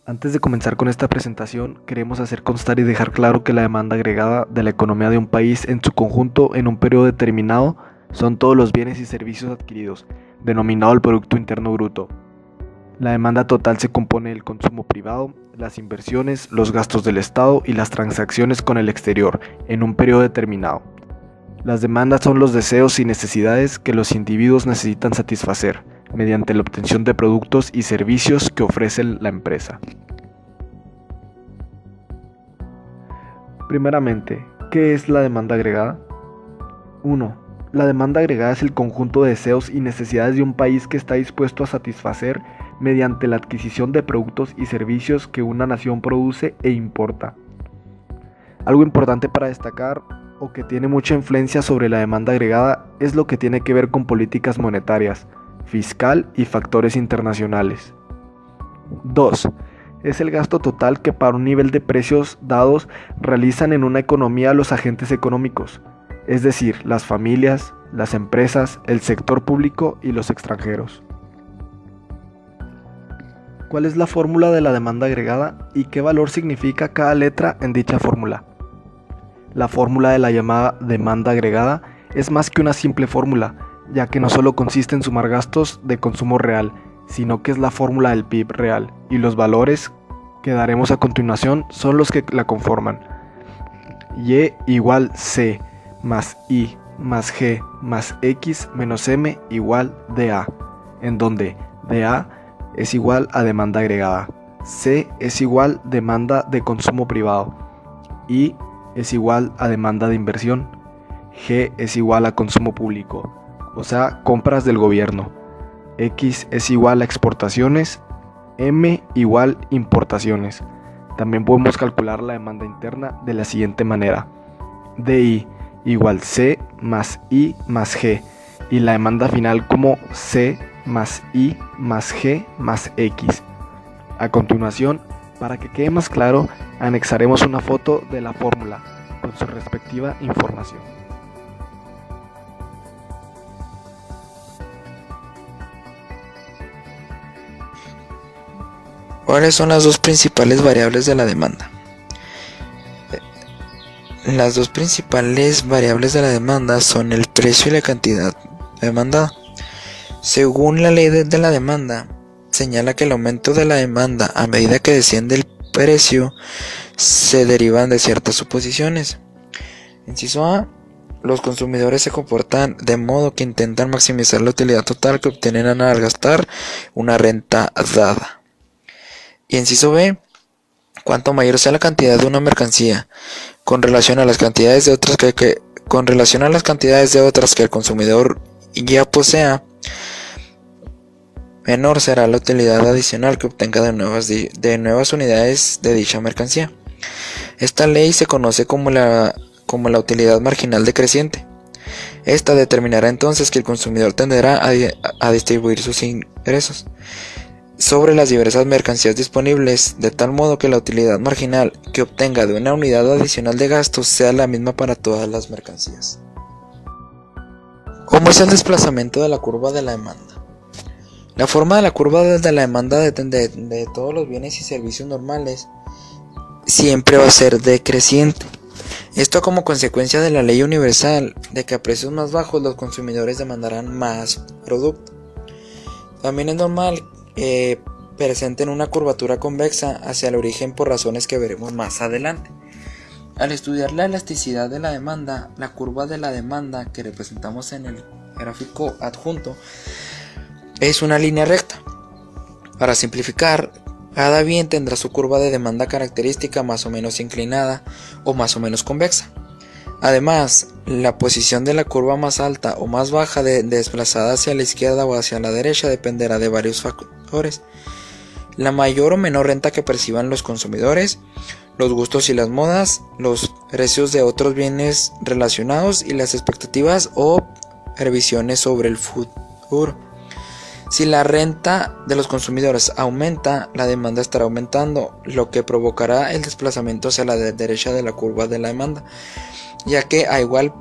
Antes de comenzar con esta presentación, queremos hacer constar y dejar claro que la demanda agregada de la economía de un país en su conjunto en un periodo determinado son todos los bienes y servicios adquiridos, denominado el Producto Interno Bruto. La demanda total se compone del consumo privado, las inversiones, los gastos del Estado y las transacciones con el exterior en un periodo determinado. Las demandas son los deseos y necesidades que los individuos necesitan satisfacer mediante la obtención de productos y servicios que ofrece la empresa. Primeramente, ¿qué es la demanda agregada? 1. La demanda agregada es el conjunto de deseos y necesidades de un país que está dispuesto a satisfacer mediante la adquisición de productos y servicios que una nación produce e importa. Algo importante para destacar o que tiene mucha influencia sobre la demanda agregada es lo que tiene que ver con políticas monetarias, fiscal y factores internacionales. 2. Es el gasto total que para un nivel de precios dados realizan en una economía los agentes económicos, es decir, las familias, las empresas, el sector público y los extranjeros. ¿Cuál es la fórmula de la demanda agregada y qué valor significa cada letra en dicha fórmula? La fórmula de la llamada demanda agregada es más que una simple fórmula, ya que no solo consiste en sumar gastos de consumo real, sino que es la fórmula del PIB real, y los valores que daremos a continuación son los que la conforman. Y igual C más I más G más X menos M igual DA, en donde DA es igual a demanda agregada, C es igual demanda de consumo privado, I es igual a demanda de inversión, G es igual a consumo público, o sea, compras del gobierno, X es igual a exportaciones, M igual importaciones. También podemos calcular la demanda interna de la siguiente manera: DI igual C más I más G, y la demanda final como C más I más G más X. A continuación, para que quede más claro, anexaremos una foto de la fórmula con su respectiva información. ¿Cuáles son las dos principales variables de la demanda? Las dos principales variables de la demanda son el precio y la cantidad demandada. Según la ley de la demanda, señala que el aumento de la demanda a medida que desciende el precio se derivan de ciertas suposiciones. Inciso A. Los consumidores se comportan de modo que intentan maximizar la utilidad total que obtienen al gastar una renta dada. Y inciso B. Cuanto mayor sea la cantidad de una mercancía con relación a las cantidades de otras que el consumidor ya posea, menor será la utilidad adicional que obtenga de nuevas unidades de dicha mercancía. Esta ley se conoce como la utilidad marginal decreciente. Esta determinará entonces que el consumidor tenderá a distribuir sus ingresos sobre las diversas mercancías disponibles, de tal modo que la utilidad marginal que obtenga de una unidad adicional de gastos sea la misma para todas las mercancías. ¿Cómo es el desplazamiento de la curva de la demanda? La forma de la curva de la demanda de todos los bienes y servicios normales siempre va a ser decreciente. Esto como consecuencia de la ley universal de que a precios más bajos los consumidores demandarán más producto. También es normal presenten una curvatura convexa hacia el origen por razones que veremos más adelante. Al estudiar la elasticidad de la demanda, la curva de la demanda que representamos en el gráfico adjunto es una línea recta. Para simplificar, cada bien tendrá su curva de demanda característica más o menos inclinada o más o menos convexa. Además, la posición de la curva más alta o más baja desplazada hacia la izquierda o hacia la derecha dependerá de varios factores: la mayor o menor renta que perciban los consumidores, los gustos y las modas, los precios de otros bienes relacionados y las expectativas o previsiones sobre el futuro. Si la renta de los consumidores aumenta, la demanda estará aumentando, lo que provocará el desplazamiento hacia la derecha de la curva de la demanda, ya que a igual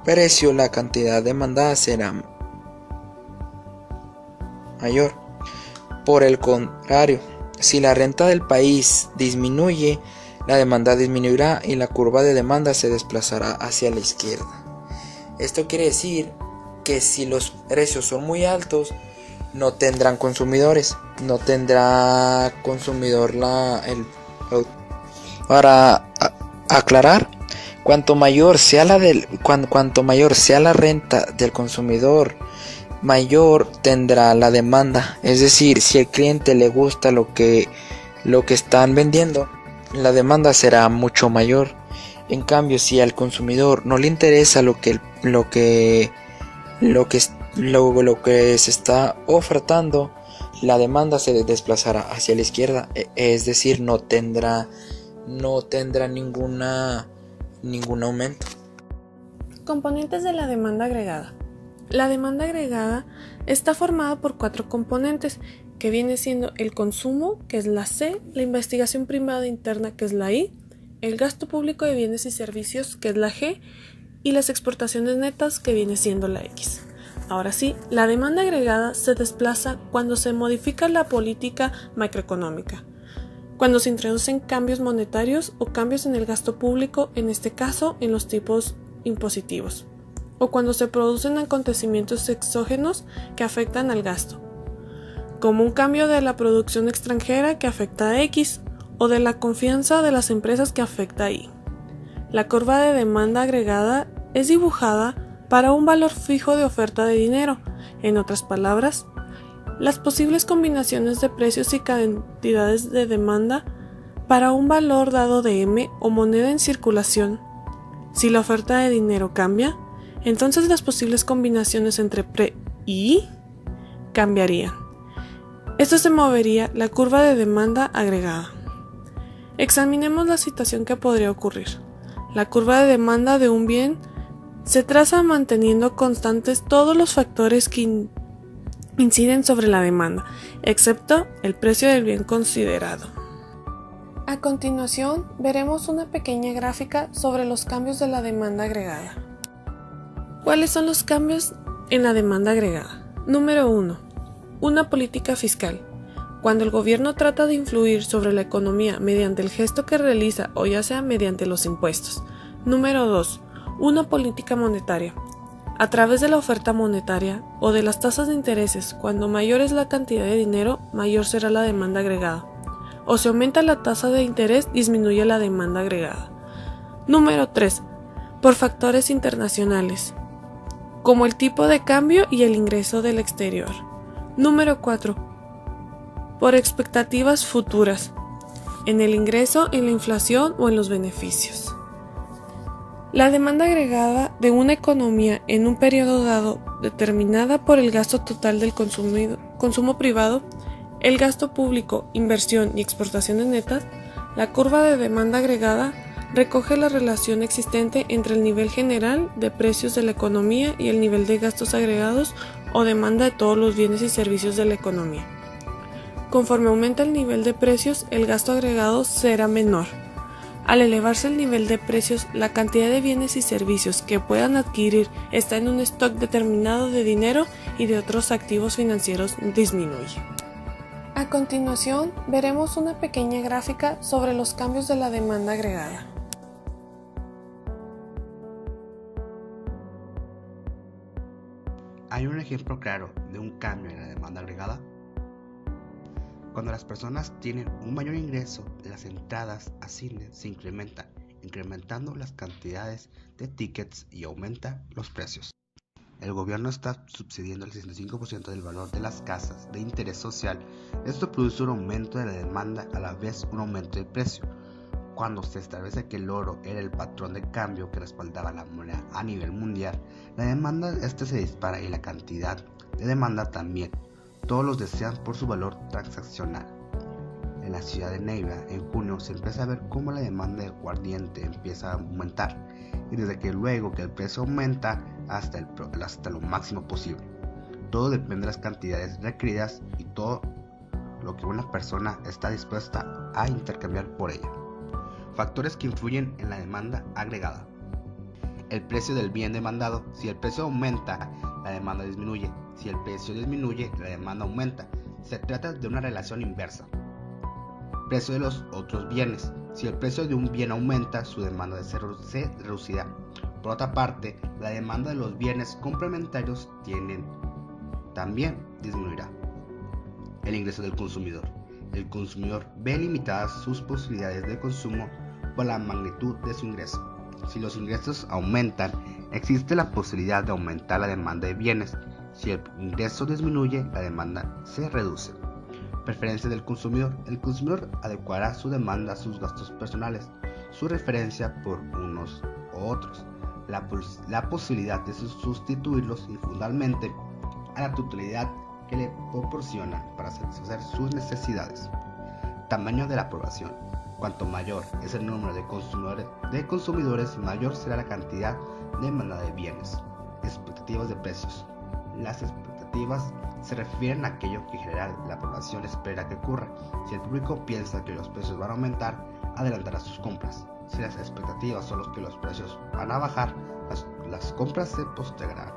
precio la cantidad demandada será mayor. Por el contrario, Si la renta del país disminuye, la demanda disminuirá y la curva de demanda se desplazará hacia la izquierda. Esto quiere decir que si los precios son muy altos, no tendrán consumidores, no tendrá consumidor para aclarar, cuanto mayor sea la renta del consumidor, mayor tendrá la demanda. Es decir, si al cliente le gusta lo que están vendiendo, la demanda será mucho mayor. En cambio, si al consumidor no le interesa lo que se está ofertando, la demanda se desplazará hacia la izquierda, es decir, no tendrá ningún aumento. Componentes de la demanda agregada. La demanda agregada está formada por 4 componentes, que viene siendo el consumo, que es la C, la investigación privada interna, que es la I, el gasto público de bienes y servicios, que es la G, y las exportaciones netas, que viene siendo la X. Ahora sí, la demanda agregada se desplaza cuando se modifica la política macroeconómica, cuando se introducen cambios monetarios o cambios en el gasto público, en este caso en los tipos impositivos, o cuando se producen acontecimientos exógenos que afectan al gasto, como un cambio de la producción extranjera que afecta a X o de la confianza de las empresas que afecta a Y. La curva de demanda agregada es dibujada para un valor fijo de oferta de dinero. En otras palabras, las posibles combinaciones de precios y cantidades de demanda para un valor dado de M o moneda en circulación. Si la oferta de dinero cambia, entonces las posibles combinaciones entre pre y I cambiarían. Esto se movería la curva de demanda agregada. Examinemos la situación que podría ocurrir. La curva de demanda de un bien se traza manteniendo constantes todos los factores que inciden sobre la demanda, excepto el precio del bien considerado. A continuación, veremos una pequeña gráfica sobre los cambios de la demanda agregada. ¿Cuáles son los cambios en la demanda agregada? Número 1. Una política fiscal. Cuando el gobierno trata de influir sobre la economía mediante el gesto que realiza o ya sea mediante los impuestos. Número 2. Una política monetaria. A través de la oferta monetaria o de las tasas de intereses, cuando mayor es la cantidad de dinero, mayor será la demanda agregada. O si aumenta la tasa de interés, disminuye la demanda agregada. Número 3. Por factores internacionales, como el tipo de cambio y el ingreso del exterior. Número 4. Por expectativas futuras, en el ingreso, en la inflación o en los beneficios. La demanda agregada de una economía en un periodo dado, determinada por el gasto total del consumo privado, el gasto público, inversión y exportaciones netas. La curva de demanda agregada recoge la relación existente entre el nivel general de precios de la economía y el nivel de gastos agregados o demanda de todos los bienes y servicios de la economía. Conforme aumenta el nivel de precios, el gasto agregado será menor. Al elevarse el nivel de precios, la cantidad de bienes y servicios que puedan adquirir está en un stock determinado de dinero y de otros activos financieros disminuye. A continuación, veremos una pequeña gráfica sobre los cambios de la demanda agregada. Hay un ejemplo claro de un cambio en la demanda agregada. Cuando las personas tienen un mayor ingreso, las entradas a cine se incrementan, incrementando las cantidades de tickets y aumenta los precios. El gobierno está subsidiando el 65% del valor de las casas de interés social. Esto produce un aumento de la demanda, a la vez un aumento del precio. Cuando se establece que el oro era el patrón de cambio que respaldaba la moneda a nivel mundial, la demanda se dispara y la cantidad de demanda también. Todos los desean por su valor transaccional. En la ciudad de Neiva, en junio, se empieza a ver cómo la demanda de aguardiente empieza a aumentar, y desde que luego que el precio aumenta hasta lo máximo posible. Todo depende de las cantidades requeridas y todo lo que una persona está dispuesta a intercambiar por ella. Factores que influyen en la demanda agregada. El precio del bien demandado. Si el precio aumenta, la demanda disminuye. Si el precio disminuye, la demanda aumenta. Se trata de una relación inversa. precio de los otros bienes. Si el precio de un bien aumenta, su demanda se reducirá. Por otra parte, la demanda de los bienes complementarios también disminuirá. El ingreso del consumidor. El consumidor ve limitadas sus posibilidades de consumo por la magnitud de su ingreso. Si los ingresos aumentan, existe la posibilidad de aumentar la demanda de bienes. Si el ingreso disminuye, la demanda se reduce. Preferencia del consumidor. El consumidor adecuará su demanda a sus gastos personales, su referencia por unos u otros, la posibilidad de sustituirlos y fundamentalmente a la totalidad que le proporciona para satisfacer sus necesidades. Tamaño de la población. Cuanto mayor es el número de consumidores, mayor será la cantidad de demanda de bienes. Expectativas de precios. Las expectativas se refieren a aquello que en general la población espera que ocurra. Si el público piensa que los precios van a aumentar, adelantará sus compras. Si las expectativas son que los precios van a bajar, las compras se postergarán.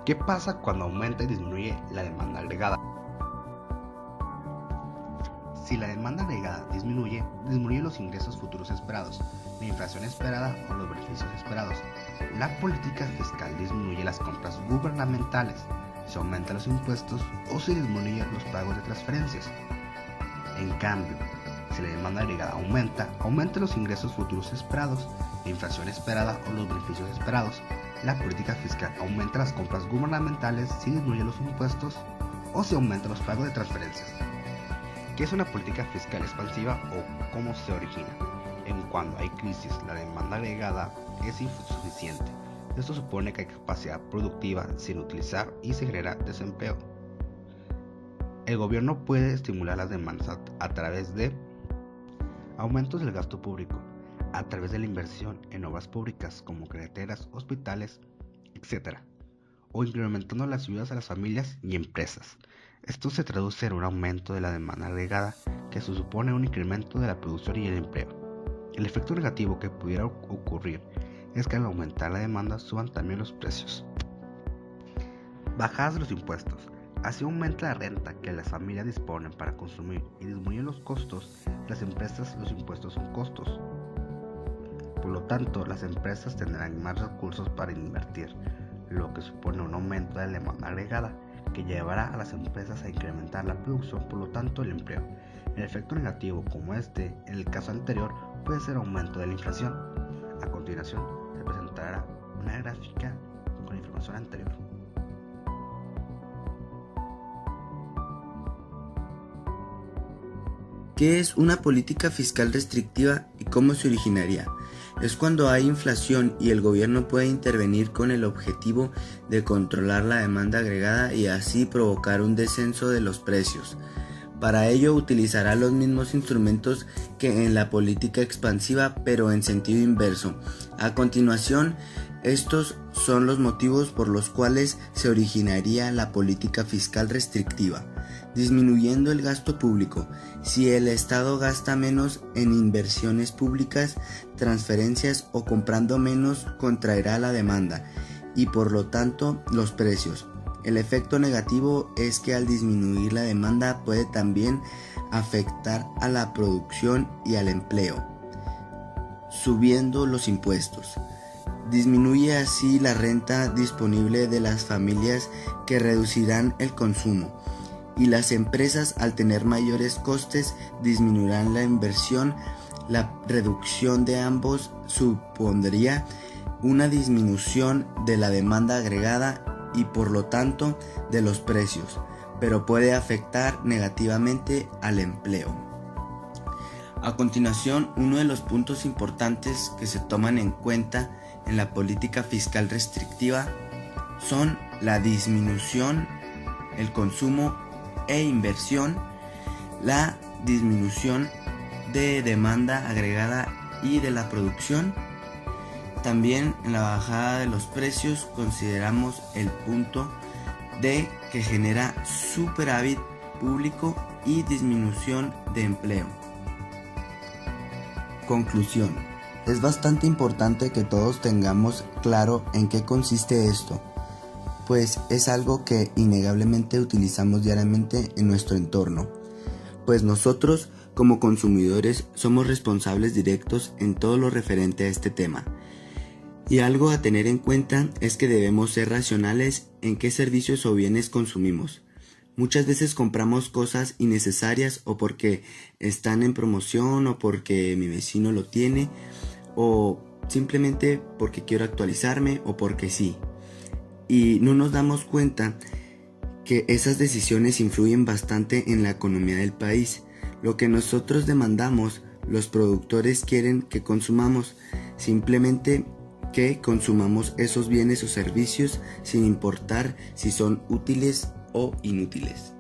¿Qué pasa cuando aumenta y disminuye la demanda agregada? Si la demanda agregada disminuye los ingresos futuros esperados, la inflación esperada o los beneficios esperados. La política fiscal disminuye las compras gubernamentales, se aumentan los impuestos o se disminuyen los pagos de transferencias. En cambio, si la demanda agregada aumenta los ingresos futuros esperados, la inflación esperada o los beneficios esperados. La política fiscal aumenta las compras gubernamentales, se disminuyen los impuestos o se aumentan los pagos de transferencias. ¿Qué es una política fiscal expansiva o cómo se origina? Cuando hay crisis, la demanda agregada es insuficiente. Esto supone que hay capacidad productiva sin utilizar y se genera desempleo. El gobierno puede estimular las demandas a través de aumentos del gasto público, a través de la inversión en obras públicas como carreteras, hospitales, etc., o incrementando las ayudas a las familias y empresas. Esto se traduce en un aumento de la demanda agregada, que se supone un incremento de la producción y el empleo. El efecto negativo que pudiera ocurrir es que al aumentar la demanda suban también los precios. Bajadas de los impuestos. Así aumenta la renta que las familias disponen para consumir y disminuyen los costos. Las empresas, los impuestos son costos. Por lo tanto, las empresas tendrán más recursos para invertir, lo que supone un aumento de la demanda agregada, que llevará a las empresas a incrementar la producción, por lo tanto el empleo. El efecto negativo, como en el caso anterior, puede ser aumento de la inflación. A continuación, se presentará una gráfica con la información anterior. ¿Qué es una política fiscal restrictiva y cómo se originaría? Es cuando hay inflación y el gobierno puede intervenir con el objetivo de controlar la demanda agregada y así provocar un descenso de los precios. Para ello utilizará los mismos instrumentos que en la política expansiva, pero en sentido inverso. A continuación, estos son los motivos por los cuales se originaría la política fiscal restrictiva. Disminuyendo el gasto público. Si el Estado gasta menos en inversiones públicas, transferencias o comprando menos, contraerá la demanda y por lo tanto los precios. El efecto negativo es que al disminuir la demanda puede también afectar a la producción y al empleo, subiendo los impuestos. Disminuye así la renta disponible de las familias, que reducirán el consumo, y las empresas, al tener mayores costes, disminuirán la inversión. La reducción de ambos supondría una disminución de la demanda agregada y por lo tanto de los precios, pero puede afectar negativamente al empleo. A continuación, uno de los puntos importantes que se toman en cuenta en la política fiscal restrictiva son la disminución, el consumo e inversión, la disminución de demanda agregada y de la producción. También en la bajada de los precios consideramos el punto de que genera superávit público y disminución de empleo. Conclusión. Es bastante importante que todos tengamos claro en qué consiste esto, pues es algo que innegablemente utilizamos diariamente en nuestro entorno. pues nosotros como consumidores somos responsables directos en todo lo referente a este tema. Y algo a tener en cuenta es que debemos ser racionales en qué servicios o bienes consumimos. Muchas veces compramos cosas innecesarias o porque están en promoción o porque mi vecino lo tiene o simplemente porque quiero actualizarme o porque sí. Y no nos damos cuenta que esas decisiones influyen bastante en la economía del país. Lo que nosotros demandamos, los productores quieren que consumamos, simplemente que consumamos esos bienes o servicios sin importar si son útiles o inútiles.